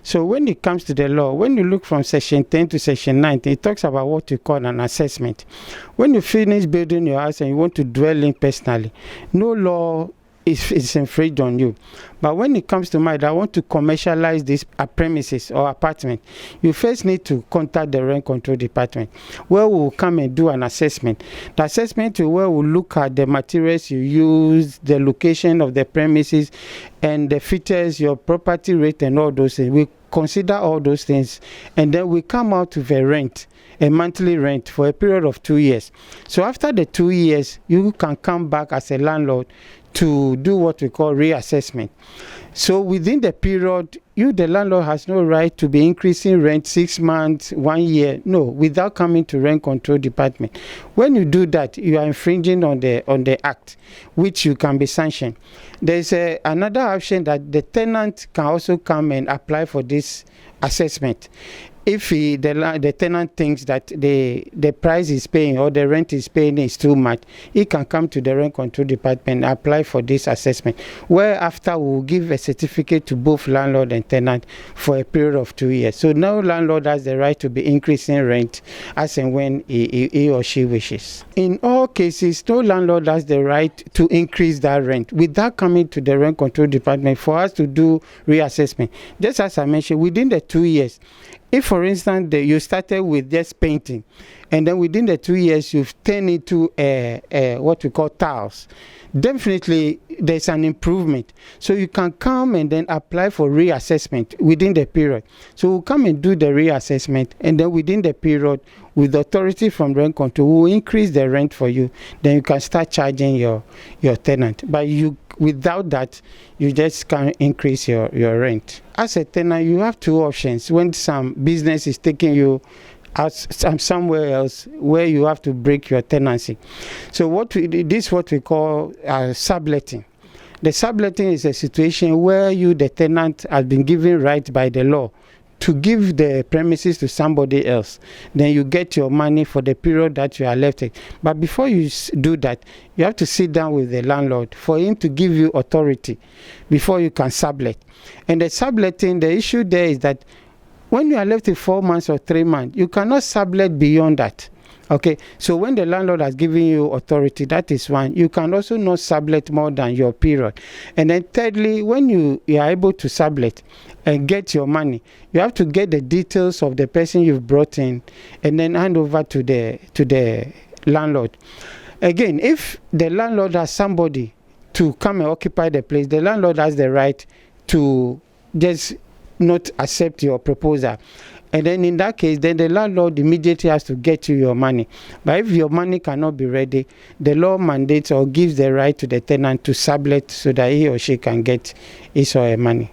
So when it comes to the law, when you look from section 10 to section 19, it talks about what we call an assessment. When you finish building your house and you want to dwell in personally, no law is infringed on you. But when it comes to mine, I want to commercialize this premises or apartment, you first need to contact the rent control department, where we will come and do an assessment. The assessment is where we'll look at the materials you use, the location of the premises, and the features, your property rate, and all those things. We consider all those things, and then we come out with a rent, a monthly rent for a period of 2 years. So after the 2 years, you can come back as a landlord to do what we call reassessment. So within the period, you, the landlord, has no right to be increasing rent 6 months, 1 year, no, without coming to rent control department. When you do that, you are infringing on the act, which you can be sanctioned. There's another option that the tenant can also come and apply for this assessment. If the tenant thinks that the price is paying or the rent is paying is too much, he can come to the rent control department and apply for this assessment, whereafter we will give a certificate to both landlord and tenant for a period of 2 years. So now landlord has the right to be increasing rent as and when he or she wishes. In all cases, no landlord has the right to increase that rent without coming to the rent control department for us to do reassessment. Just as I mentioned, within the 2 years, if, for instance, you started with just painting, and then within the 2 years you've turned into what we call tiles, definitely there's an improvement. So you can come and then apply for reassessment within the period. So we'll come and do the reassessment, and then within the period, with authority from rent control, we'll increase the rent for you. Then you can start charging your tenant. But without that, you just can't increase your rent. As a tenant, you have two options. When some business is taking you out somewhere else where you have to break your tenancy. So this is what we call subletting. The subletting is a situation where you, the tenant, has been given right by the law to give the premises to somebody else. Then you get your money for the period that you are left with. But before you do that, you have to sit down with the landlord for him to give you authority before you can sublet. And the subletting, the issue there is that when you are left with 4 months or 3 months, you cannot sublet beyond that. Okay, so when the landlord has given you authority, that is one. You can also not sublet more than your period. And then thirdly, when you are able to sublet and get your money, you have to get the details of the person you've brought in and then hand over to the landlord. Again, if the landlord has somebody to come and occupy the place, the landlord has the right to just not accept your proposal. And then in that case, then the landlord immediately has to get you your money. But if your money cannot be ready, the law mandates or gives the right to the tenant to sublet so that he or she can get his or her money.